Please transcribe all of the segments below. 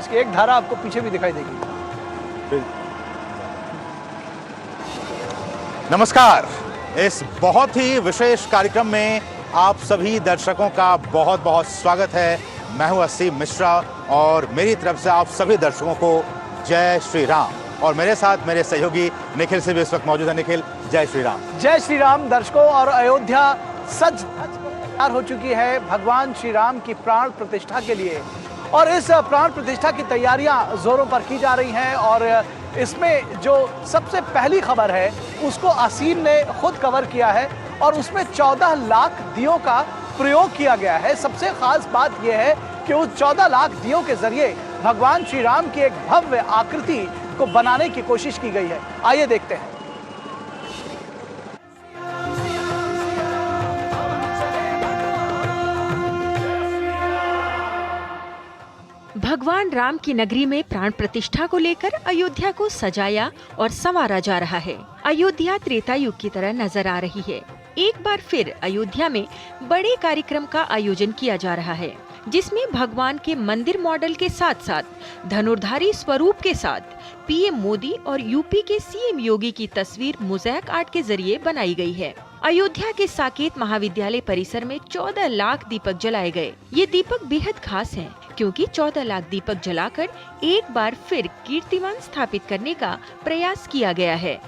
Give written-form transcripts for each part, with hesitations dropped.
इसकी एक धारा आपको पीछे भी दिखाई देगी। नमस्कार, इस बहुत ही विशेष कार्यक्रम में आप सभी दर्शकों का बहुत बहुत स्वागत है। मैं हूं असीम मिश्रा और मेरी तरफ से आप सभी दर्शकों को जय श्री राम। और मेरे साथ मेरे सहयोगी निखिल से भी इस वक्त मौजूद है। निखिल, जय श्री राम। जय श्री राम दर्शकों। और अयोध्या सज तैयार हो चुकी है भगवान श्री राम की प्राण प्रतिष्ठा के लिए, और इस प्राण प्रतिष्ठा की तैयारियां जोरों पर की जा रही हैं। और इसमें जो सबसे पहली खबर है उसको असीम ने खुद कवर किया है, और उसमें 14 लाख दियों का प्रयोग किया गया है। सबसे खास बात यह है कि उस 14 लाख दियों के जरिए भगवान श्री राम की एक भव्य आकृति को बनाने की कोशिश की गई है। आइए देखते हैं। भगवान राम की नगरी में प्राण प्रतिष्ठा को लेकर अयोध्या को सजाया और संवारा जा रहा है। अयोध्या त्रेता युग की तरह नजर आ रही है। एक बार फिर अयोध्या में बड़े कार्यक्रम का आयोजन किया जा रहा है, जिसमें भगवान के मंदिर मॉडल के साथ साथ धनुर्धारी स्वरूप के साथ पीएम मोदी और यूपी के सीएम योगी की तस्वीर मोज़ेक आर्ट के जरिए बनाई गई है। अयोध्या के साकेत महाविद्यालय परिसर में 14 लाख दीपक जलाए गए। ये दीपक बेहद खास हैं, क्योंकि 14 लाख दीपक जलाकर एक बार फिर कीर्तिमान स्थापित करने का प्रयास किया गया है।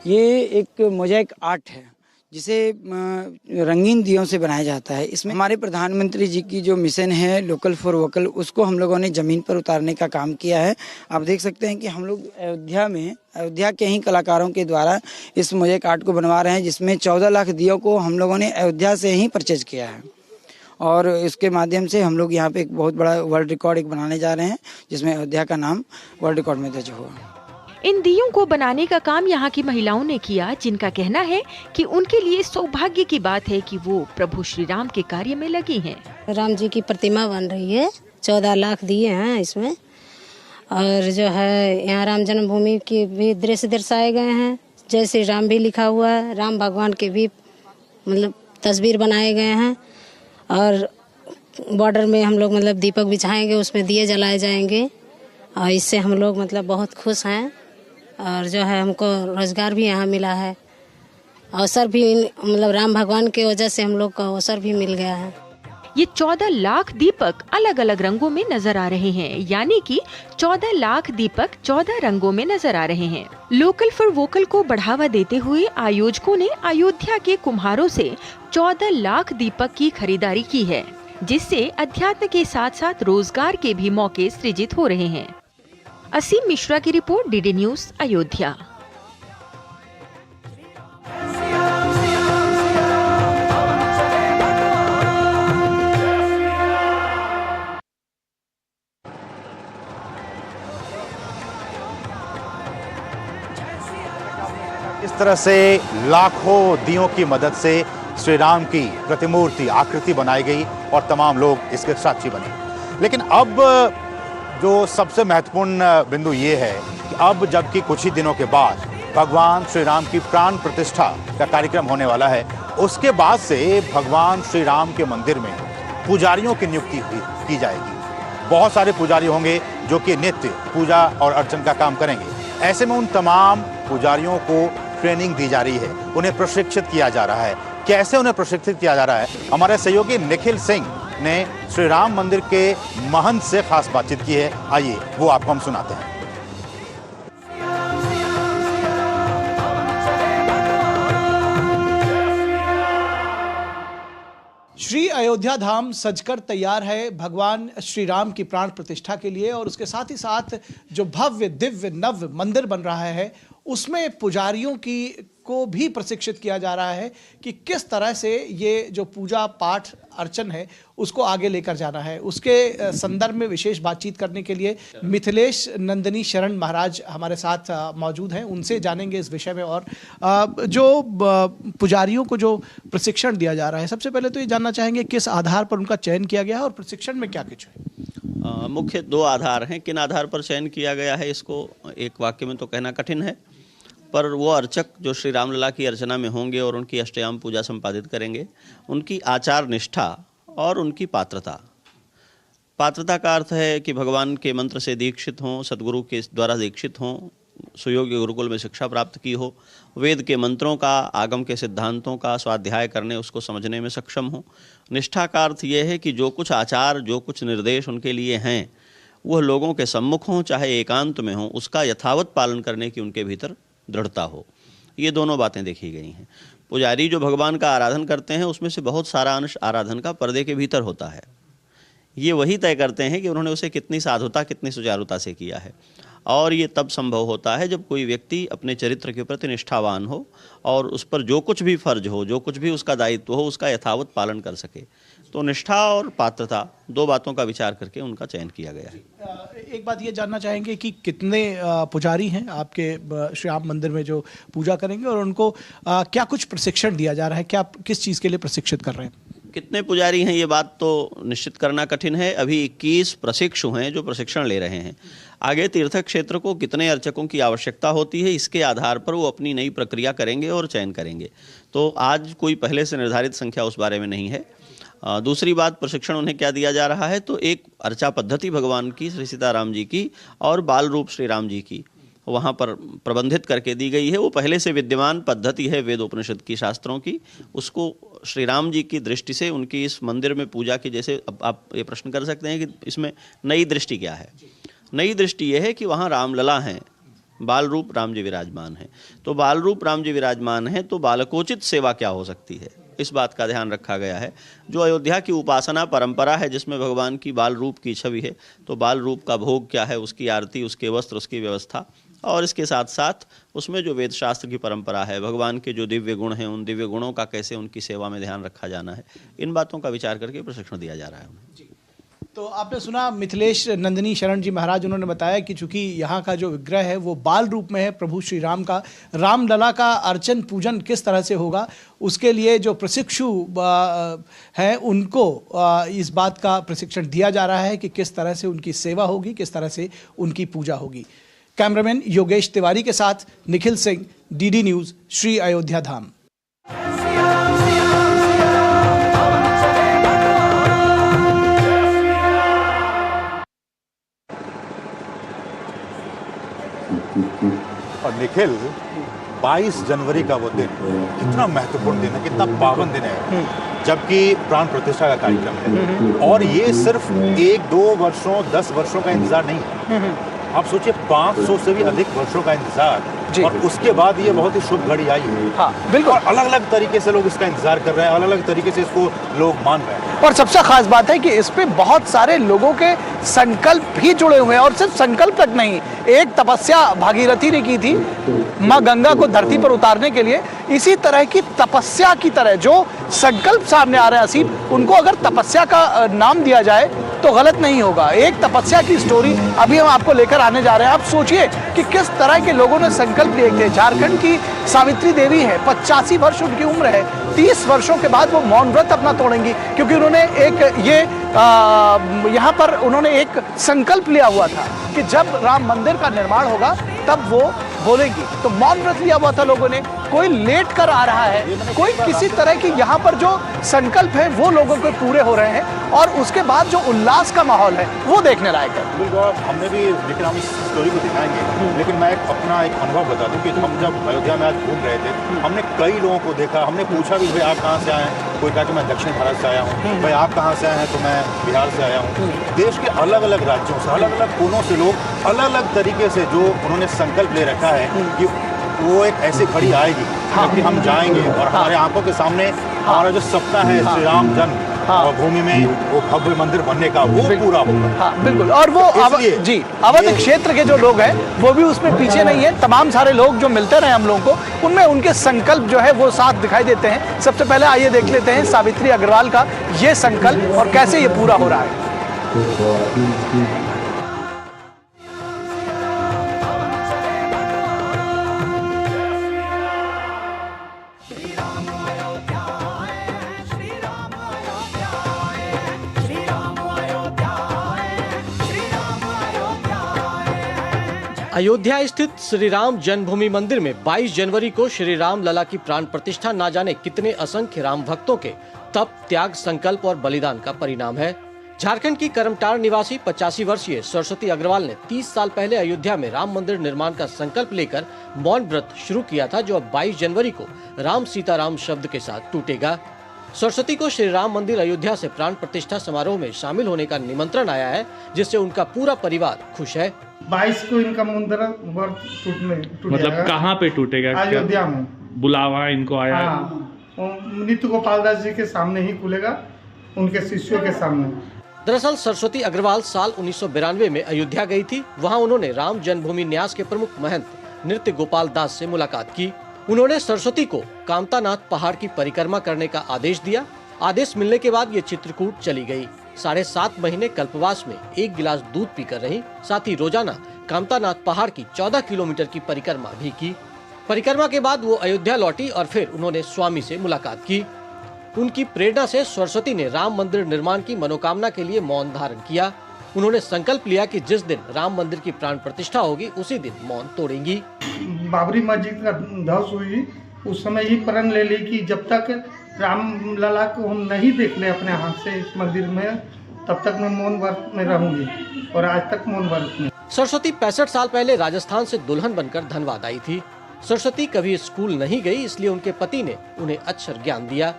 ये एक मोज़ेक आर्ट है जिसे रंगीन दियों से बनाया जाता है। इसमें हमारे प्रधानमंत्री जी की जो मिशन है लोकल फॉर वोकल, उसको हम लोगों ने जमीन पर उतारने का काम किया है। आप देख सकते हैं कि हम लोग अयोध्या के ही कलाकारों के द्वारा इस मोज़ेक आर्ट को बनवा रहे हैं, जिसमें 14 लाख दियों को हम लोगों ने अयोध्या से ही परचेज किया है। और इसके माध्यम से हम लोग यहाँ पे एक बहुत बड़ा वर्ल्ड रिकॉर्ड एक बनाने जा रहे हैं, जिसमें अयोध्या का नाम वर्ल्ड रिकॉर्ड में दर्ज हुआ। इन दियों को बनाने का काम यहाँ की महिलाओं ने किया, जिनका कहना है कि उनके लिए सौभाग्य की बात है कि वो प्रभु श्री राम के कार्य में लगी हैं। राम जी की प्रतिमा बन रही है, 14 लाख दिए हैं इसमें। और जो है यहाँ राम जन्मभूमि के भी दृश्य दर्शाए गए हैं। जय श्री राम भी लिखा हुआ है। राम भगवान के भी मतलब तस्वीर बनाए गए हैं। और बॉर्डर में हम लोग मतलब दीपक बिछाएंगे, उसमें दिए जलाए जाएंगे। और इससे हम लोग मतलब बहुत खुश हैं। और जो है हमको रोजगार भी यहाँ मिला है। अवसर भी मतलब राम भगवान के वजह से हम लोग को अवसर भी मिल गया है। ये 14 लाख दीपक अलग अलग रंगों में नजर आ रहे हैं, यानी कि 14 लाख दीपक 14 रंगों में नजर आ रहे हैं। लोकल फॉर वोकल को बढ़ावा देते हुए आयोजकों ने अयोध्या के कुम्हारों से 14 लाख दीपक की खरीदारी की है, जिससे अध्यात्म के साथ साथ रोजगार के भी मौके सृजित हो रहे हैं। असीम मिश्रा की रिपोर्ट, डीडी न्यूज, अयोध्या। इस तरह से लाखों दियों की मदद से श्री राम की प्रतिमूर्ति आकृति बनाई गई और तमाम लोग इसके साक्षी बने। लेकिन अब जो सबसे महत्वपूर्ण बिंदु ये है कि अब जबकि कुछ ही दिनों के बाद भगवान श्री राम की प्राण प्रतिष्ठा का कार्यक्रम होने वाला है, उसके बाद से भगवान श्री राम के मंदिर में पुजारियों की नियुक्ति की जाएगी। बहुत सारे पुजारी होंगे जो कि नित्य पूजा और अर्चन का काम करेंगे। ऐसे में उन तमाम पुजारियों को ट्रेनिंग दी जा रही है, उन्हें प्रशिक्षित किया जा रहा है। कैसे उन्हें प्रशिक्षित किया जा रहा है, हमारे सहयोगी निखिल सिंह ने श्री राम मंदिर के महंत से खास बातचीत की है। आइए वो आपको हम सुनाते हैं। श्री अयोध्या धाम सजकर तैयार है भगवान श्री राम की प्राण प्रतिष्ठा के लिए, और उसके साथ ही साथ जो भव्य दिव्य नव मंदिर बन रहा है उसमें पुजारियों को भी प्रशिक्षित किया जा रहा है कि किस तरह से ये जो पूजा पाठ अर्चन है उसको आगे लेकर जाना है। उसके संदर्भ में विशेष बातचीत करने के लिए मिथिलेश नंदिनी शरण महाराज हमारे साथ मौजूद हैं। उनसे जानेंगे इस विषय में। और जो पुजारियों को जो प्रशिक्षण दिया जा रहा है, सबसे पहले तो ये जानना चाहेंगे किस आधार पर उनका चयन किया गया है और प्रशिक्षण में क्या कुछ है। मुख्य 2 आधार हैं। किन आधार पर चयन किया गया है इसको एक वाक्य में तो कहना कठिन है, पर वो अर्चक जो श्री रामलला की अर्चना में होंगे और उनकी अष्टयाम पूजा संपादित करेंगे, उनकी आचार निष्ठा और उनकी पात्रता पात्रता का अर्थ है कि भगवान के मंत्र से दीक्षित हों, सदगुरु के द्वारा दीक्षित हों, सुयोग्य गुरुकुल में शिक्षा प्राप्त की हो, वेद के मंत्रों का, आगम के सिद्धांतों का स्वाध्याय करने, उसको समझने में सक्षम हो। निष्ठा का अर्थ ये है कि जो कुछ आचार, जो कुछ निर्देश उनके लिए हैं, वह लोगों के सम्मुख हों, चाहे एकांत में हों, उसका यथावत पालन करने की उनके भीतर दृढ़ता हो। ये दोनों बातें देखी गई हैं। पुजारी जो भगवान का आराधन करते हैं, उसमें से बहुत सारा अंश आराधन का पर्दे के भीतर होता है। ये वही तय करते हैं कि उन्होंने उसे कितनी साधुता, कितनी सुचारुता से किया है। और ये तब संभव होता है जब कोई व्यक्ति अपने चरित्र के प्रति निष्ठावान हो और उस पर जो कुछ भी फर्ज हो, जो कुछ भी उसका दायित्व हो, उसका यथावत पालन कर सके। तो निष्ठा और पात्रता, दो बातों का विचार करके उनका चयन किया गया है। एक बात ये जानना चाहेंगे कि कितने पुजारी हैं आपके श्री राम मंदिर में जो पूजा करेंगे, और उनको क्या कुछ प्रशिक्षण दिया जा रहा है, क्या किस चीज़ के लिए प्रशिक्षित कर रहे हैं? कितने पुजारी हैं ये बात तो निश्चित करना कठिन है। अभी 21 प्रशिक्षु हैं जो प्रशिक्षण ले रहे हैं। आगे तीर्थ क्षेत्र को कितने अर्चकों की आवश्यकता होती है, इसके आधार पर वो अपनी नई प्रक्रिया करेंगे और चयन करेंगे। तो आज कोई पहले से निर्धारित संख्या उस बारे में नहीं है। दूसरी बात, प्रशिक्षण उन्हें क्या दिया जा रहा है, तो एक अर्चा पद्धति भगवान की, श्री सीताराम जी की और बाल रूप श्री राम जी की वहाँ पर प्रबंधित करके दी गई है। वो पहले से विद्यमान पद्धति है वेदोपनिषद की, शास्त्रों की। उसको श्री राम जी की दृष्टि से उनकी इस मंदिर में पूजा की, जैसे अब आप ये प्रश्न कर सकते हैं कि इसमें नई दृष्टि क्या है। नई दृष्टि ये है कि वहाँ रामलला हैं, बाल रूप राम जी विराजमान हैं। तो बाल रूप राम जी विराजमान हैं, तो बालकोचित सेवा क्या हो सकती है, इस बात का ध्यान रखा गया है। जो अयोध्या की उपासना परंपरा है, जिसमें भगवान की बाल रूप की छवि है, तो बाल रूप का भोग क्या है, उसकी आरती, उसके वस्त्र, उसकी व्यवस्था, और इसके साथ साथ उसमें जो वेद शास्त्र की परंपरा है, भगवान के जो दिव्य गुण हैं, उन दिव्य गुणों का कैसे उनकी सेवा में ध्यान रखा जाना है, इन बातों का विचार करके प्रशिक्षण दिया जा रहा है उन्हें। तो आपने सुना मिथिलेश नंदिनी शरण जी महाराज, उन्होंने बताया कि चूंकि यहाँ का जो विग्रह है वो बाल रूप में है प्रभु श्री राम का, रामलला का अर्चन पूजन किस तरह से होगा, उसके लिए जो प्रशिक्षु हैं उनको इस बात का प्रशिक्षण दिया जा रहा है कि किस तरह से उनकी सेवा होगी, किस तरह से उनकी पूजा होगी। कैमरामैन योगेश तिवारी के साथ निखिल सिंह, डीडी न्यूज़, श्री अयोध्या धाम। और निखिल, 22 जनवरी का वो दिन कितना महत्वपूर्ण दिन है, कितना पावन दिन है, जबकि प्राण प्रतिष्ठा का कार्यक्रम है। और ये सिर्फ 1-2 वर्षों, 10 वर्षों का इंतजार नहीं है। आप सोचिए, 500 से भी अधिक वर्षों का इंतजार, और उसके बाद ये बहुत ही शुभ घड़ी आई है। हाँ, बिल्कुल। और अलग अलग तरीके से लोग इसका इंतजार कर रहे हैं, अलग अलग तरीके से इसको लोग मान रहे हैं। और सबसे खास बात है कि इस पे बहुत सारे लोगों के संकल्प भी जुड़े हुए हैं, और सिर्फ संकल्प तक नहीं, एक तपस्या भागीरथी ने की थी माँ गंगा को धरती पर उतारने के लिए। इसी तरह की तपस्या की तरह जो संकल्प सामने आ रहे हैं असीम, उनको अगर तपस्या का नाम दिया जाए तो गलत नहीं होगा। एक तपस्या की स्टोरी अभी हम आपको लेकर आने जा रहे हैं। आप सोचिए कि किस तरह के लोगों ने संकल्प लिए थे। झारखंड की सावित्री देवी है, 85 वर्ष उनकी उम्र है। 30 वर्षों के बाद वो मौन व्रत अपना तोड़ेंगी, क्योंकि उन्होंने यहाँ पर उन्होंने एक संकल्प लिया हुआ था कि जब राम मंदिर का निर्माण होगा तब वो बोलेंगी। तो मौन व्रत लिया हुआ था लोगों ने। कोई लेट कर आ रहा है, कोई किसी तरह की यहाँ पर जो संकल्प है वो लोगों के पूरे हो रहे हैं, और उसके बाद जो उल्लास का माहौल है वो देखने लायक है। बिल्कुल, हमने भी, लेकिन हम इस स्टोरी को दिखाएंगे, लेकिन मैं अपना एक अनुभव बता दूं कि हम जब अयोध्या में आज घूम रहे थे, हमने कई लोगों को देखा। हमने पूछा भी, भाई आप कहाँ से आए हैं? कोई कहा कि मैं दक्षिण भारत से आया हूँ। भाई आप कहाँ से आए हैं? तो मैं बिहार से आया हूँ। देश के अलग अलग राज्यों से, अलग अलग कोनों से लोग अलग अलग तरीके से जो उन्होंने संकल्प ले रखा है कि वो एक ऐसी घड़ी आएगी कि हम जाएंगे और हमारे आंखों के सामने हमारा जो सपना है श्री राम जन्म भूमि में वो भव्य मंदिर बनने का, वो पूरा होगा। हाँ, बिल्कुल। और वो अवध क्षेत्र के जो लोग हैं वो भी उसमें पीछे नहीं है। तमाम सारे लोग जो मिलते रहे हम लोगों को, उनमें उनके संकल्प जो है वो साथ दिखाई देते हैं। सबसे पहले आइए देख लेते हैं सावित्री अग्रवाल का ये संकल्प और कैसे ये पूरा हो रहा है। अयोध्या स्थित श्री राम जन्मभूमि मंदिर में 22 जनवरी को श्री राम लला की प्राण प्रतिष्ठा ना जाने कितने असंख्य राम भक्तों के तप, त्याग, संकल्प और बलिदान का परिणाम है। झारखंड की करमटार निवासी 85 वर्षीय सरस्वती अग्रवाल ने 30 साल पहले अयोध्या में राम मंदिर निर्माण का संकल्प लेकर मौन व्रत शुरू किया था, जो अब 22 जनवरी को राम सीताराम शब्द के साथ टूटेगा। सरस्वती को श्री राम मंदिर अयोध्या से प्राण प्रतिष्ठा समारोह में शामिल होने का निमंत्रण आया है, जिससे उनका पूरा परिवार खुश है। 22 को इनका मंदिर टूट मतलब कहाँ पे टूटेगा? अयोध्या में बुलावा इनको आया? नित्य गोपाल दास जी के सामने ही खुलेगा, उनके शिष्यों के सामने। दरअसल सरस्वती अग्रवाल साल 1992 में अयोध्या गई थी। वहां उन्होंने राम जन्मभूमि न्यास के प्रमुख महंत नृत्य गोपाल दास से मुलाकात की। उन्होंने सरस्वती को कामतानाथ पहाड़ की परिक्रमा करने का आदेश दिया। आदेश मिलने के बाद ये चित्रकूट चली गई। 7.5 महीने कल्पवास में 1 गिलास दूध पीकर रही। साथ ही रोजाना कामतानाथ पहाड़ की 14 किलोमीटर की परिक्रमा भी की। परिक्रमा के बाद वो अयोध्या लौटी और फिर उन्होंने स्वामी से मुलाकात की। उनकी प्रेरणा से सरस्वती ने राम मंदिर निर्माण की मनोकामना के लिए मौन धारण किया। उन्होंने संकल्प लिया कि जिस दिन राम मंदिर की प्राण प्रतिष्ठा होगी उसी दिन मौन तोड़ेंगी। बाबरी मस्जिद का ध्वंस हुई, उस समय ही प्रण ले ली कि जब तक राम लला को हम नहीं देख ले अपने हाथ से इस मंदिर में, तब तक मैं मौन व्रत में रहूंगी, और आज तक मौन व्रत में। सरस्वती 65 साल पहले राजस्थान से दुल्हन बनकर धनबाद आई थी। सरस्वती कभी स्कूल नहीं गई, इसलिए उनके पति ने उन्हें अक्षर ज्ञान दिया।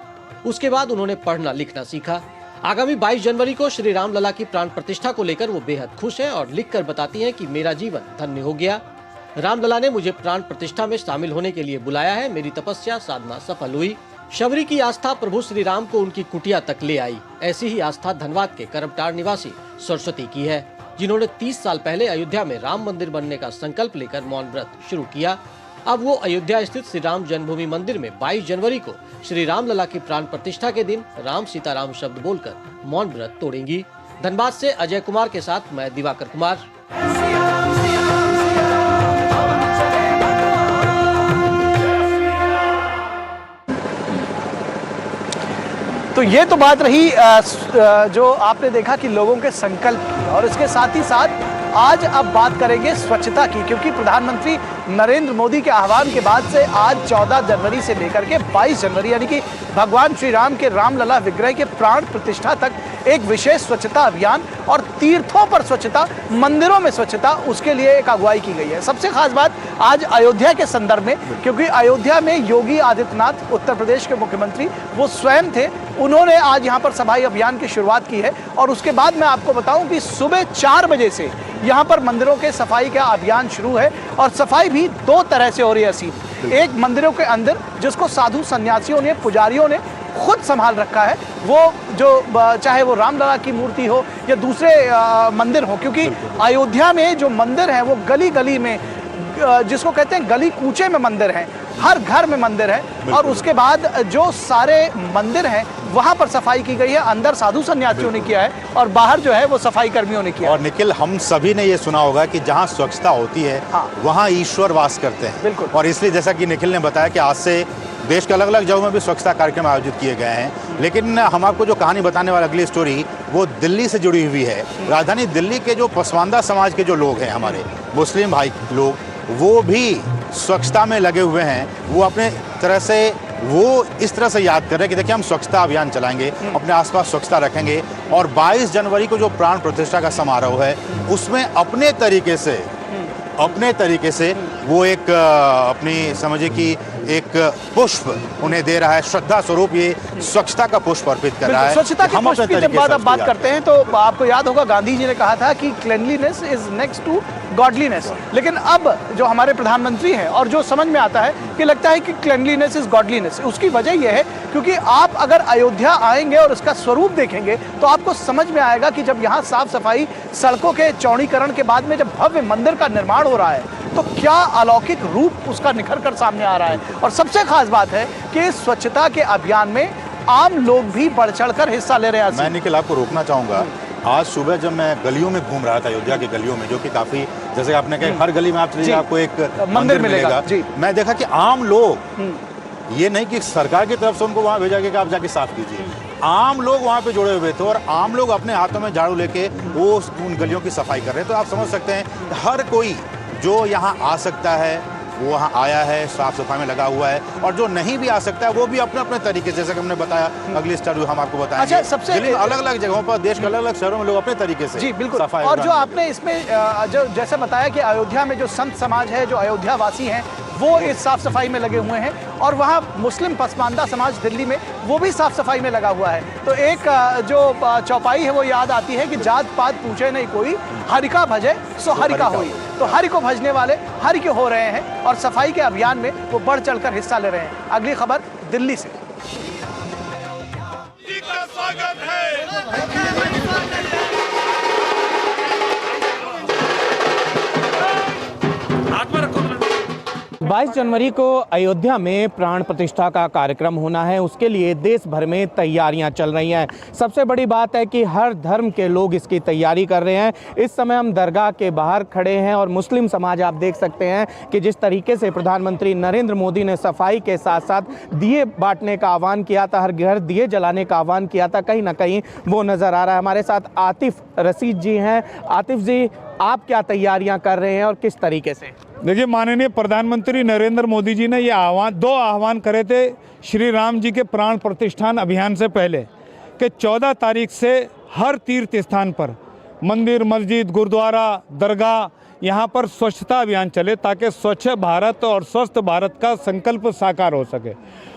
उसके बाद उन्होंने पढ़ना लिखना सीखा। आगामी 22 जनवरी को श्री राम लला की प्राण प्रतिष्ठा को लेकर वो बेहद खुश हैं और लिखकर बताती हैं कि मेरा जीवन धन्य हो गया। राम लला ने मुझे प्राण प्रतिष्ठा में शामिल होने के लिए बुलाया है। मेरी तपस्या साधना सफल हुई। शबरी की आस्था प्रभु श्री राम को उनकी कुटिया तक ले आई। ऐसी ही आस्था धनबाद के करमटार निवासी सरस्वती की है, जिन्होंने 30 साल पहले अयोध्या में राम मंदिर बनने का संकल्प लेकर मौन व्रत शुरू किया। अब वो अयोध्या स्थित श्री राम जन्मभूमि मंदिर में 22 जनवरी को श्री राम लला की प्राण प्रतिष्ठा के दिन राम सीताराम शब्द बोलकर मौन व्रत तोड़ेंगी। धनबाद से अजय कुमार के साथ मैं दिवाकर कुमार। तो ये तो बात रही जो आपने देखा कि लोगों के संकल्प की, और इसके साथ ही साथ आज अब बात करेंगे स्वच्छता की, क्योंकि प्रधानमंत्री नरेंद्र मोदी के आह्वान के बाद से आज 14 जनवरी से लेकर के 22 जनवरी यानी कि भगवान श्री राम के रामलला विग्रह के प्राण प्रतिष्ठा तक एक विशेष स्वच्छता अभियान और तीर्थों पर स्वच्छता, मंदिरों में स्वच्छता, उसके लिए एक अगुवाई की गई है। सबसे खास बात आज अयोध्या के संदर्भ में, क्योंकि अयोध्या में योगी आदित्यनाथ उत्तर प्रदेश के मुख्यमंत्री वो स्वयं थे। उन्होंने आज यहाँ पर सफाई अभियान की शुरुआत की है, और उसके बाद मैं आपको बताऊं कि सुबह 4 बजे से यहाँ पर मंदिरों के सफाई का अभियान शुरू है, और सफाई भी 2 तरह से हो रही है सीन। एक मंदिरों के अंदर जिसको साधु सन्यासियों ने, पुजारियों ने खुद संभाल रखा है, वो जो चाहे वो रामलला की मूर्ति हो या दूसरे मंदिर हो, क्योंकि अयोध्या में जो मंदिर है वो गली गली में, जिसको कहते हैं गली कूचे में मंदिर हैं, हर घर में मंदिर है। और उसके बाद जो सारे मंदिर हैं वहां पर सफाई की गई है। अंदर साधु सन्यासियों ने किया है और बाहर जो है वो सफाई कर्मियों ने किया। और निखिल, हम सभी ने ये सुना होगा कि जहाँ स्वच्छता होती है वहाँ ईश्वर वास करते हैं। बिल्कुल। और इसलिए जैसा कि निखिल ने बताया कि आज से देश के अलग अलग जगहों में भी स्वच्छता कार्यक्रम आयोजित किए गए हैं। लेकिन हम आपको जो कहानी बताने वाली अगली स्टोरी वो दिल्ली से जुड़ी हुई है। राजधानी दिल्ली के जो पसमानदा समाज के जो लोग हैं, हमारे मुस्लिम भाई लोग, वो भी स्वच्छता में लगे हुए हैं। वो अपने तरह से वो इस तरह से याद कर रहे हैं कि देखिए हम स्वच्छता अभियान चलाएंगे, अपने आसपास स्वच्छता रखेंगे, और 22 जनवरी को जो प्राण प्रतिष्ठा का समारोह है उसमें अपने तरीके से वो एक अपनी समझिए कि एक पुष्प उन्हें दे रहा है, श्रद्धा स्वरूप ये स्वच्छता का पुष्प अर्पित कर रहा है। स्वच्छता के पुष्प की जब बात करते हैं तो आपको याद होगा गांधी जी ने कहा था कि cleanliness is next to godliness. लेकिन अब जो हमारे प्रधानमंत्री हैं और जो समझ में आता है कि लगता है कि क्लीनलीनेस इज गॉडलीनेस, उसकी वजह यह है क्योंकि आप अगर अयोध्या आएंगे और उसका स्वरूप देखेंगे तो आपको समझ में आएगा कि जब यहाँ साफ सफाई, सड़कों के चौड़ीकरण के बाद में जब भव्य मंदिर का निर्माण हो रहा है तो क्या अलौकिक रूप उसका निखर कर सामने आ रहा है। और सबसे खास बात है कि स्वच्छता के अभियान में आम लोग भी बढ़ चढ़ कर हिस्सा ले रहे हैं। मैं निखिल आपको रोकना चाहूंगा, आज सुबह जब मैं गलियों में घूम रहा था, अयोध्या की गलियों में, जो कि काफी, जैसे आपने कहा हर गली में आप चलिए आपको एक मंदिर मिलेगा, मैं देखा कि आम लोग, ये नहीं कि सरकार की तरफ से उनको वहां भेजा गया कि आप जाके साफ कीजिए, आम लोग वहां पे जुड़े हुए थे और आम लोग अपने हाथों में झाड़ू लेके वो उन गलियों की सफाई कर रहे हैं। तो आप समझ सकते हैं हर कोई जो यहाँ आ सकता है वो वहाँ आया है, साफ सफाई में लगा हुआ है, और जो नहीं भी आ सकता है वो भी अपने अपने तरीके से, जैसे कि हमने बताया, अगली स्टोरी हम आपको बताएंगे। अच्छा, सबसे अलग अलग जगहों पर, देश के अलग अलग शहरों में लोग अपने तरीके से जी बिल्कुल। सफाई। और जो आपने इसमें जो जैसे बताया कि अयोध्या में जो संत समाज है, जो अयोध्या वासी हैं, वो इस साफ सफाई में लगे हुए हैं, और वहाँ मुस्लिम पसमानदा समाज दिल्ली में वो भी साफ सफाई में लगा हुआ है। तो एक जो चौपाई है वो याद आती है कि जात पात पूछे नहीं कोई, हरि का भजे सो हरि का होई। तो हरि को भजने वाले हरि के हो रहे हैं, और सफाई के अभियान में वो बढ़ चढ़कर हिस्सा ले रहे हैं। अगली खबर दिल्ली से। स्वागत है। 22 जनवरी को अयोध्या में प्राण प्रतिष्ठा का कार्यक्रम होना है, उसके लिए देश भर में तैयारियां चल रही हैं। सबसे बड़ी बात है कि हर धर्म के लोग इसकी तैयारी कर रहे हैं। इस समय हम दरगाह के बाहर खड़े हैं और मुस्लिम समाज, आप देख सकते हैं कि जिस तरीके से प्रधानमंत्री नरेंद्र मोदी ने सफाई के साथ साथ दिए बांटने का आह्वान किया था, हर घर दिए जलाने का आह्वान किया था, कहीं ना कहीं वो नज़र आ रहा है। हमारे साथ आतिफ रशीद जी हैं। आतिफ जी, आप क्या तैयारियां कर रहे हैं और किस तरीके से? देखिए, माननीय प्रधानमंत्री नरेंद्र मोदी जी ने ये दो आह्वान करे थे श्री राम जी के प्राण प्रतिष्ठान अभियान से पहले, कि 14 तारीख से हर तीर्थ स्थान पर, मंदिर, मस्जिद, गुरुद्वारा, दरगाह, यहाँ पर स्वच्छता अभियान चले, ताकि स्वच्छ भारत और स्वस्थ भारत का संकल्प साकार हो सके।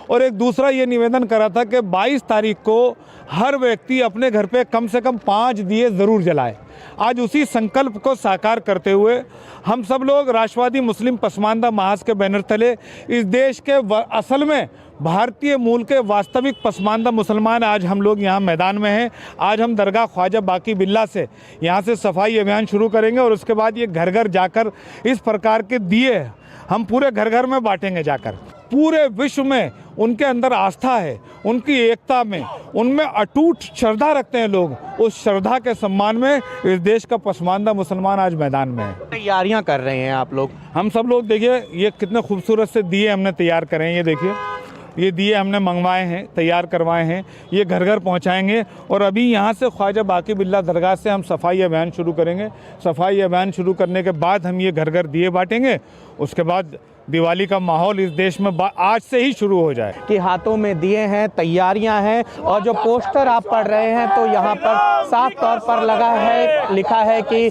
और एक दूसरा ये निवेदन करा था कि 22 तारीख को हर व्यक्ति अपने घर पे कम से कम 5 दिए ज़रूर जलाए। आज उसी संकल्प को साकार करते हुए हम सब लोग राष्ट्रवादी मुस्लिम पसमानदा महाज के बैनर तले इस देश के असल में भारतीय मूल के वास्तविक पसमानदा मुसलमान आज हम लोग यहाँ मैदान में हैं। आज हम दरगाह ख्वाजा बाकी बिल्ला से यहाँ से सफाई अभियान शुरू करेंगे, और उसके बाद ये घर घर जाकर इस प्रकार के दिए हम पूरे घर घर में बांटेंगे जाकर। पूरे विश्व में उनके अंदर आस्था है, उनकी एकता में, उनमें अटूट श्रद्धा रखते हैं लोग। उस श्रद्धा के सम्मान में इस देश का पसमानदा मुसलमान आज मैदान में है। तैयारियां कर रहे हैं आप लोग? हम सब लोग, देखिए ये कितने खूबसूरत से दिए हमने तैयार करे हैं। ये देखिए, ये दिए हमने मंगवाए हैं, तैयार करवाए हैं, ये घर घर पहुंचाएंगे। और अभी यहाँ से ख्वाजा बाकी बिल्ला दरगाह से हम सफाई अभियान शुरू करेंगे। सफाई अभियान शुरू करने के बाद हम ये घर घर दिए बांटेंगे। उसके बाद दिवाली का माहौल इस देश में आज से ही शुरू हो जाए। कि हाथों में दिए हैं, तैयारियां हैं, और जो पोस्टर आप पढ़ रहे हैं तो यहाँ पर साफ तौर पर लगा है, लिखा है कि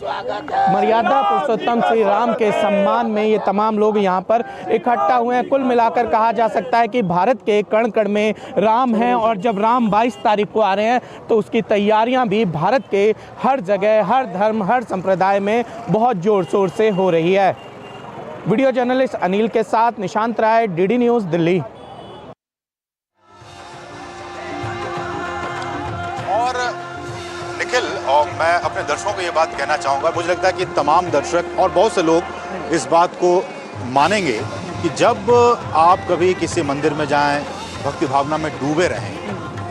मर्यादा पुरुषोत्तम श्री राम के सम्मान में ये तमाम लोग यहाँ पर इकट्ठा हुए हैं। कुल मिलाकर कहा जा सकता है कि भारत के कण कण में राम हैं, और जब राम 22 तारीख को आ रहे हैं तो उसकी तैयारियाँ भी भारत के हर जगह, हर धर्म, हर संप्रदाय में बहुत जोर शोर से हो रही है। वीडियो जर्नलिस्ट अनिल के साथ निशांत राय, डीडी न्यूज़, दिल्ली। और निखिल, और मैं अपने दर्शकों को ये बात कहना चाहूँगा, मुझे लगता है कि तमाम दर्शक और बहुत से लोग इस बात को मानेंगे कि जब आप कभी किसी मंदिर में जाएं, भक्ति भावना में डूबे रहें,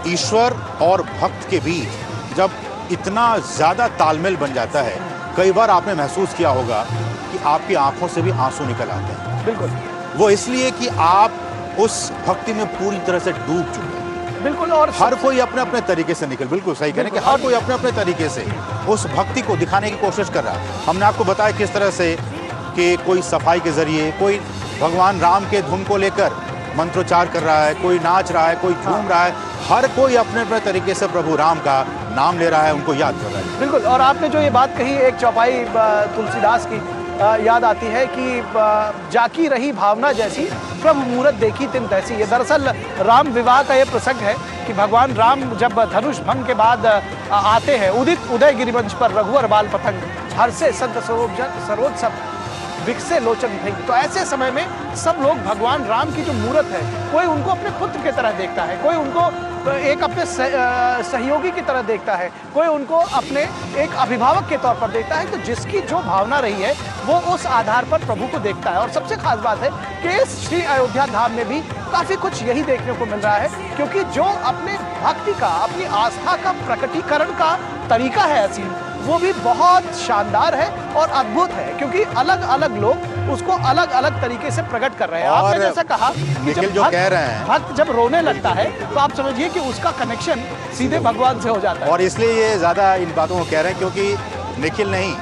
ईश्वर और भक्त के बीच जब इतना ज़्यादा तालमेल बन जाता है, कई बार आपने महसूस किया होगा कि आपकी आंखों से भी आंसू निकल आते हैं। बिल्कुल, वो इसलिए कि आप उस भक्ति में पूरी तरह से डूब चुके हैं। बिल्कुल, और हर कोई अपने अपने तरीके से बिल्कुल सही कह रहे हैं कि हर कोई अपने अपने तरीके से उस भक्ति को दिखाने की कोशिश कर रहा है। हमने आपको बताया किस तरह से कि कोई सफाई के जरिए, कोई भगवान राम के धुन को लेकर मंत्रोच्चार कर रहा है, कोई नाच रहा है, कोई झूम रहा है, हर कोई अपने अपने तरीके से प्रभु राम का नाम ले रहा है, उनको याद कर रहा है। बिल्कुल, और आपने जो ये बात कही, एक चौपाई तुलसीदास की याद आती है कि जाकी रही भावना जैसी, प्रभु मूरत देखी तिन तैसी। ये दरअसल राम विवाह का ये प्रसंग है कि भगवान राम जब धनुष भंग के बाद आते हैं, उदित उदय गिरिवंश पर रघुवर बाल पतंग, हर से संत सरोज सब विकसे लोचन भंग। तो ऐसे समय में सब लोग भगवान राम की जो मूरत है, कोई उनको अपने पुत्र की तरह देखता है, कोई उनको एक अपने सहयोगी की तरह देखता है, कोई उनको अपने एक अभिभावक के तौर पर देखता है। तो जिसकी जो भावना रही है वो उस आधार पर प्रभु को देखता है। और सबसे खास बात है कि इस श्री अयोध्या धाम में भी काफ़ी कुछ यही देखने को मिल रहा है, क्योंकि जो अपने भक्ति का, अपनी आस्था का प्रकटीकरण का तरीका है असीम, वो भी बहुत शानदार है और अद्भुत है, क्योंकि अलग अलग लोग उसको अलग अलग तरीके से प्रकट कर रहे हैं। आपने जैसा कहा कि जब भक्त जब रोने लगता है तो आप समझिए कि उसका कनेक्शन सीधे भगवान से हो जाता है। और इसलिए ये ज़्यादा इन बातों को कह रहे हैं क्योंकि निखिल नहीं,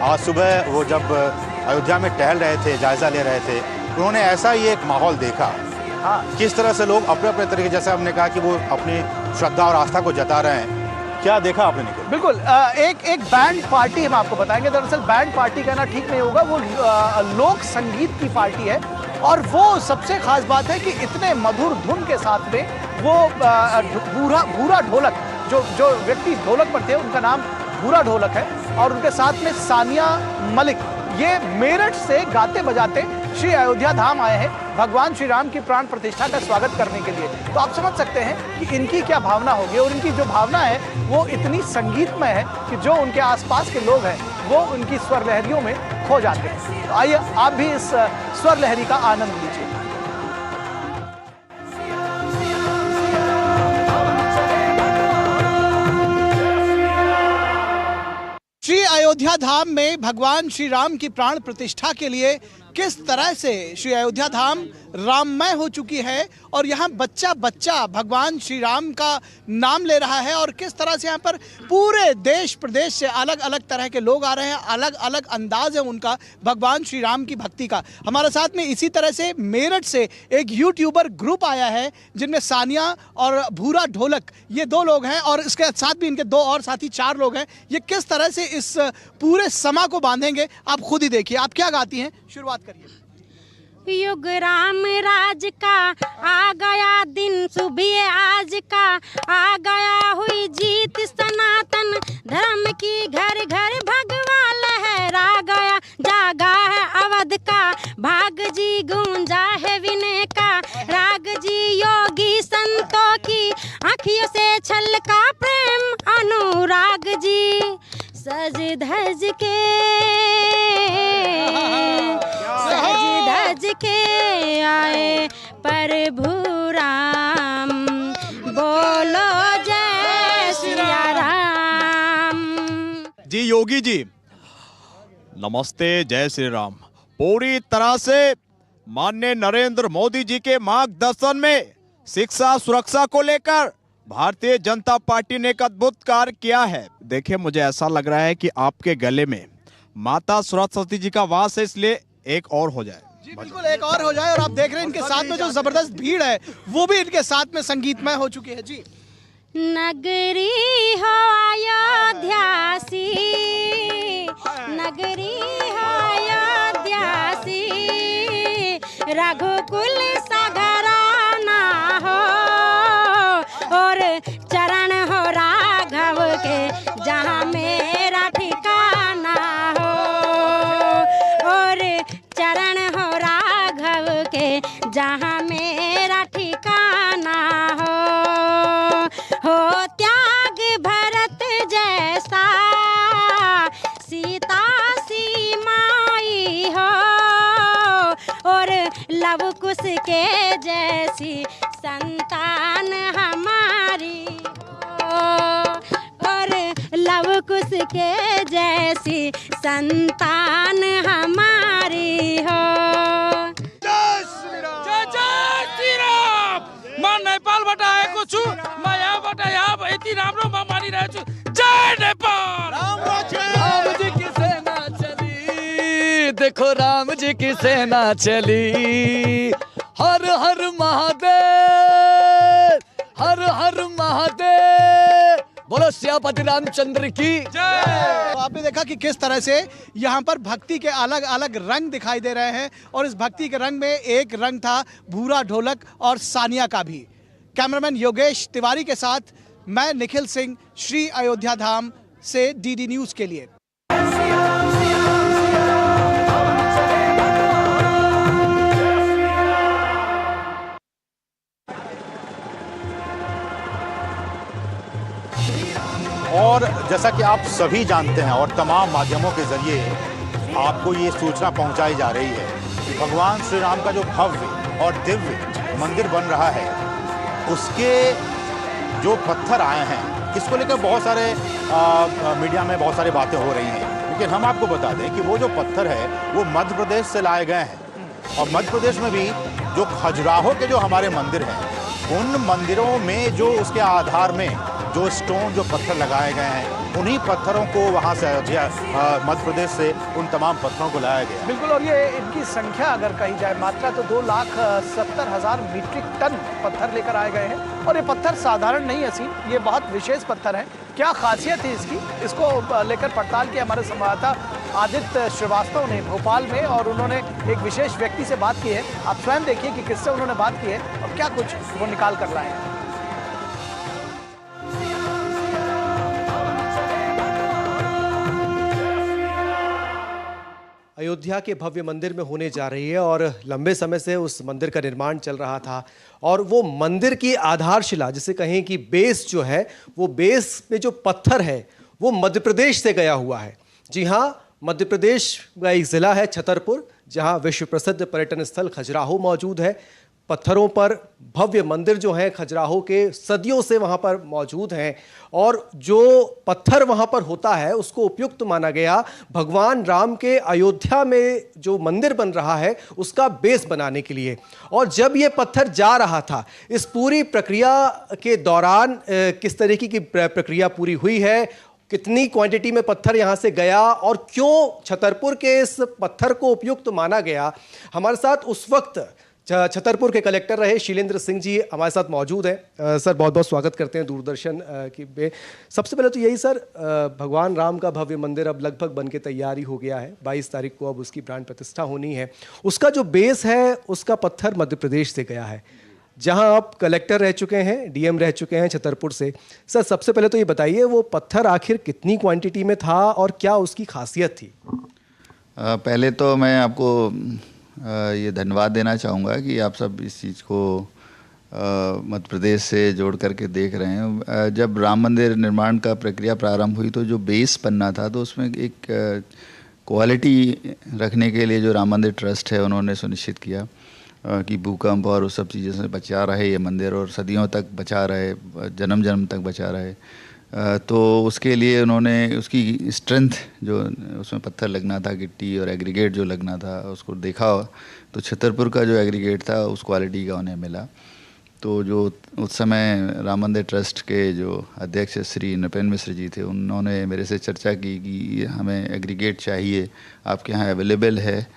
आज सुबह वो जब अयोध्या में टहल रहे थे, जायजा ले रहे थे, उन्होंने ऐसा ही एक माहौल देखा। हाँ, किस तरह से लोग अपने अपने तरीके, जैसे हमने कहा कि वो अपनी श्रद्धा और आस्था को जता रहे हैं। क्या देखा आपने निखिल? बिल्कुल, एक बैंड पार्टी हम आपको बताएंगे। दरअसल बैंड पार्टी कहना ठीक नहीं होगा, वो लोक संगीत की पार्टी है। और वो सबसे खास बात है कि इतने मधुर धुन के साथ में वो भूरा ढोलक, जो व्यक्ति ढोलक पर थे उनका नाम भूरा ढोलक है, और उनके साथ में सानिया मलिक, ये मेरठ से गाते बजाते श्री अयोध्या धाम आए हैं भगवान श्री राम की प्राण प्रतिष्ठा का स्वागत करने के लिए। तो आप समझ सकते हैं कि इनकी क्या भावना होगी, और इनकी जो भावना है वो इतनी संगीतमय है कि जो उनके आसपास के लोग हैं वो उनकी स्वर लहरियों में खो जाते हैं। तो आइए आप भी इस स्वर लहरी का आनंद लीजिए। श्री अयोध्या धाम में भगवान श्री राम की प्राण प्रतिष्ठा के लिए किस तरह से श्री अयोध्या धाम राममय हो चुकी है, और यहाँ बच्चा बच्चा भगवान श्री राम का नाम ले रहा है, और किस तरह से यहाँ पर पूरे देश प्रदेश से अलग अलग तरह के लोग आ रहे हैं, अलग अलग अंदाज है उनका भगवान श्री राम की भक्ति का। हमारे साथ में इसी तरह से मेरठ से एक यूट्यूबर ग्रुप आया है जिनमें सानिया और भूरा ढोलक, ये 2 लोग हैं, और इसके साथ भी इनके 2 और साथी 4 लोग हैं। ये किस तरह से इस पूरे समा को बांधेंगे आप खुद ही देखिए। आप क्या गाती हैं, शुरुआत करिए। युग राम राज का आ गया दिन, सुबह आज का आ गया, हुई जीत सनातन धर्म की, घर घर भगवा लहरा गया, जागा है अवध का भाग जी, गूंजा है विनय का राग जी, योगी संतों की आँखियों से छलका प्रेम अनुराग जी, सज धज के आए प्रभु राम, बोलो जय सिया राम। जी योगी जी नमस्ते, जय श्री राम। पूरी तरह से माननीय नरेंद्र मोदी जी के मार्गदर्शन में शिक्षा सुरक्षा को लेकर भारतीय जनता पार्टी ने एक अद्भुत कार्य किया है। देखिए, मुझे ऐसा लग रहा है कि आपके गले में माता सरस्वती जी का वास है, इसलिए एक और हो जाए। जी बिल्कुल, एक और हो जाए। और आप देख रहे हैं इनके साथ में जो जबरदस्त भीड़ है वो भी इनके साथ में संगीतमय हो चुकी है। जी, नगरी हो अयोध्यासी, नगरी हो अयोध्यासी, रघुकुल सघराना हो, और चरण हो राघव के जहाँ मेरा ठिकाना हो, और चरण हो राघव के जहाँ मेरा ठिकाना हो त्याग भरत जैसा, सीता सी माई हो, और लव कुश के जैसी संतान हमारी हो, और लव कुश के जैसी संतान हमारी हो। जय श्री राम, जय श्री राम। मैं नेपाल बटा आएको छु, म यहाँबाट यहाँ यति राम्रो म मानिरहेको छु। जय नेपाल। राम जी की सेना चली, देखो राम जी की सेना चली, हर हर महादेव, हर हर महादेव, बोलो सियापति रामचंद्र की जय। तो आपने देखा कि किस तरह से यहाँ पर भक्ति के अलग अलग रंग दिखाई दे रहे हैं, और इस भक्ति के रंग में एक रंग था भूरा ढोलक और सानिया का भी। कैमरामैन योगेश तिवारी के साथ मैं निखिल सिंह, श्री अयोध्या धाम से डीडी न्यूज के लिए। और जैसा कि आप सभी जानते हैं और तमाम माध्यमों के जरिए आपको ये सूचना पहुंचाई जा रही है कि भगवान श्री राम का जो भव्य और दिव्य मंदिर बन रहा है, उसके जो पत्थर आए हैं, इसको लेकर बहुत सारे मीडिया में बहुत सारी बातें हो रही हैं। लेकिन हम आपको बता दें कि वो जो पत्थर है वो मध्य प्रदेश से लाए गए हैं, और मध्य प्रदेश में भी जो खजुराहो के जो हमारे मंदिर हैं, उन मंदिरों में जो उसके आधार में जो स्टोन, जो पत्थर लगाए गए हैं, उन्हीं पत्थरों को वहाँ से अयोध्या मध्य प्रदेश से उन तमाम पत्थरों को लाया गया। बिल्कुल, और ये इनकी संख्या अगर कही जाए मात्रा तो 2,70,000 मीट्रिक टन पत्थर लेकर आए गए हैं। और ये पत्थर साधारण नहीं असीम, ये बहुत विशेष पत्थर है। क्या खासियत है इसकी, इसको लेकर पड़ताल की हमारे संवाददाता आदित्य श्रीवास्तव ने भोपाल में, और उन्होंने एक विशेष व्यक्ति से बात की है। आप स्वयं देखिए कि किससे उन्होंने बात की है और क्या कुछ वो निकाल कर लाए हैं। अयोध्या के भव्य मंदिर में होने जा रही है और लंबे समय से उस मंदिर का निर्माण चल रहा था और वो मंदिर की आधारशिला, जिसे कहें कि बेस जो है, वो बेस में जो पत्थर है वो मध्य प्रदेश से गया हुआ है। जी हाँ, मध्य प्रदेश का एक ज़िला है छतरपुर, जहाँ विश्व प्रसिद्ध पर्यटन स्थल खजुराहो मौजूद है। पत्थरों पर भव्य मंदिर जो हैं खजुराहो के सदियों से वहाँ पर मौजूद हैं और जो पत्थर वहाँ पर होता है उसको उपयुक्त माना गया भगवान राम के अयोध्या में जो मंदिर बन रहा है उसका बेस बनाने के लिए। और जब ये पत्थर जा रहा था, इस पूरी प्रक्रिया के दौरान किस तरीके की प्रक्रिया पूरी हुई है, कितनी क्वांटिटी में पत्थर यहाँ से गया और क्यों छतरपुर के इस पत्थर को उपयुक्त माना गया, हमारे साथ उस वक्त छतरपुर के कलेक्टर रहे शीलेंद्र सिंह जी हमारे साथ मौजूद हैं। सर, बहुत बहुत स्वागत करते हैं दूरदर्शन की में। सबसे पहले तो यही सर, भगवान राम का भव्य मंदिर अब लगभग बन के तैयारी हो गया है। 22 तारीख को अब उसकी प्राण प्रतिष्ठा होनी है। उसका जो बेस है उसका पत्थर मध्य प्रदेश से गया है, जहां आप कलेक्टर रह चुके हैं, डीएम रह चुके हैं छतरपुर से। सर, सबसे पहले तो ये बताइए वो पत्थर आखिर कितनी क्वांटिटी में था और क्या उसकी खासियत थी? पहले तो मैं आपको ये धन्यवाद देना चाहूँगा कि आप सब इस चीज़ को मध्य प्रदेश से जोड़ करके देख रहे हैं। जब राम मंदिर निर्माण का प्रक्रिया प्रारंभ हुई तो जो बेस बनना था तो उसमें एक क्वालिटी रखने के लिए जो राम मंदिर ट्रस्ट है उन्होंने सुनिश्चित किया कि भूकंप और उस सब चीज़ों से बचा रहे ये मंदिर और सदियों तक बचा रहे, जन्म जन्म तक बचा रहे। तो उसके लिए उन्होंने उसकी स्ट्रेंथ जो उसमें पत्थर लगना था, गिट्टी और एग्रीगेट जो लगना था, उसको देखा तो छतरपुर का जो एग्रीगेट था उस क्वालिटी का उन्हें मिला। तो जो उस समय राम मंदिर ट्रस्ट के जो अध्यक्ष श्री नृपेन मिश्र जी थे, उन्होंने मेरे से चर्चा की कि हमें एग्रीगेट चाहिए, आपके यहाँ अवेलेबल है,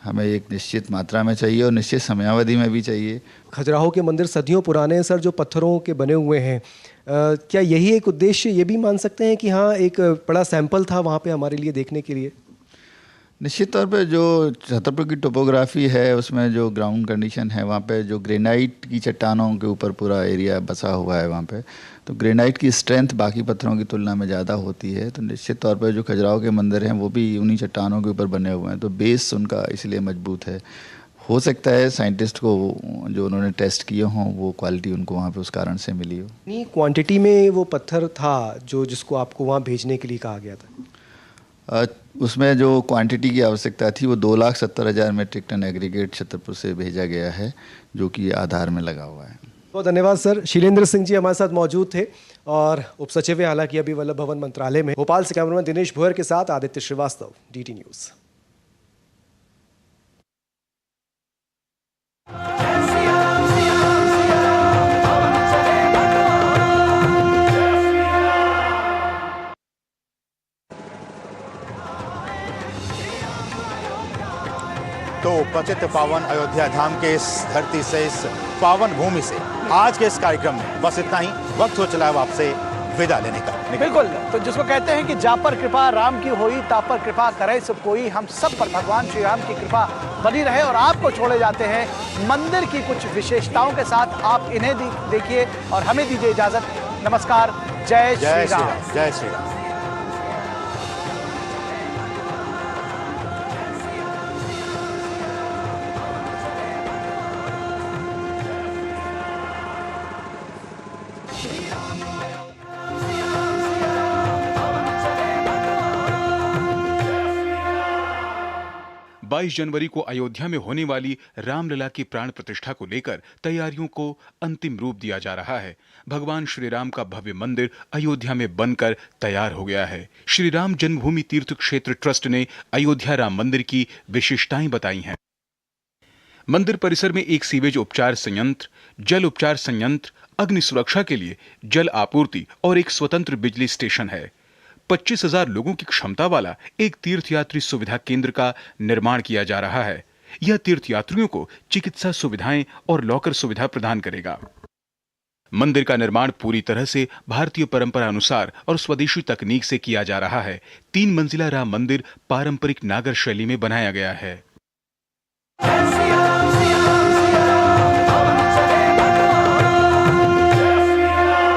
हमें एक निश्चित मात्रा में चाहिए और निश्चित समयावधि में भी चाहिए। खजुराहो के मंदिर सदियों पुराने हैं सर, जो पत्थरों के बने हुए हैं। क्या यही एक उद्देश्य ये भी मान सकते हैं कि हाँ एक बड़ा सैंपल था वहाँ पे हमारे लिए देखने के लिए? निश्चित तौर पे जो छतरपुर की टोपोग्राफी है उसमें जो ग्राउंड कंडीशन है, वहाँ पे जो ग्रेनाइट की चट्टानों के ऊपर पूरा एरिया बसा हुआ है वहाँ पे, तो ग्रेनाइट की स्ट्रेंथ बाकी पत्थरों की तुलना में ज़्यादा होती है। तो निश्चित तौर पे जो खजुराहो के मंदिर हैं वो भी उन्हीं चट्टानों के ऊपर बने हुए हैं, तो बेस उनका इसलिए मजबूत है। हो सकता है साइंटिस्ट को जो उन्होंने टेस्ट किए हों वो क्वालिटी उनको वहाँ पे उस कारण से मिली हो। इतनी क्वांटिटी में वो पत्थर था जिसको आपको वहाँ भेजने के लिए कहा गया था? उसमें जो क्वांटिटी की आवश्यकता थी वो 2,70,000 मेट्रिक टन एग्रीगेट छतरपुर से भेजा गया है, जो कि आधार में लगा हुआ है। बहुत धन्यवाद सर। शीलेंद्र सिंह जी हमारे साथ मौजूद थे और उप सचिव हालांकि अभी वल्लभ भवन मंत्रालय में। भोपाल से कैमरामैन दिनेश भोयर के साथ आदित्य श्रीवास्तव, DT न्यूज़। तो पतित पावन अयोध्या धाम के इस धरती से, इस पावन भूमि से आज के इस कार्यक्रम में बस इतना ही। वक्त हो चला है आपसे विदा लेने का। बिल्कुल, तो जिसको कहते हैं कि जा पर कृपा राम की होई, ता पर कृपा करे सब कोई। हम सब पर भगवान श्री राम की कृपा बनी रहे और आपको छोड़े जाते हैं मंदिर की कुछ विशेषताओं के साथ। आप इन्हें देखिए और हमें दीजिए इजाजत। नमस्कार, जय श्री राम। जय श्री राम। जनवरी को अयोध्या में होने वाली रामलला की प्राण प्रतिष्ठा को लेकर तैयारियों को अंतिम रूप दिया जा रहा है। भगवान श्री राम का भव्य मंदिर अयोध्या में बनकर तैयार हो गया है। श्री राम जन्मभूमि तीर्थ क्षेत्र ट्रस्ट ने अयोध्या राम मंदिर की विशेषताएं बताई हैं। मंदिर परिसर में एक सीवेज उपचार संयंत्र, जल उपचार संयंत्र, अग्नि सुरक्षा के लिए जल आपूर्ति और एक स्वतंत्र बिजली स्टेशन है। 25,000 लोगों की क्षमता वाला एक तीर्थयात्री सुविधा केंद्र का निर्माण किया जा रहा है। यह तीर्थयात्रियों को चिकित्सा सुविधाएं और लॉकर सुविधा प्रदान करेगा। मंदिर का निर्माण पूरी तरह से भारतीय परंपरा अनुसार और स्वदेशी तकनीक से किया जा रहा है। 3 मंजिला राम मंदिर पारंपरिक नागर शैली में बनाया गया है।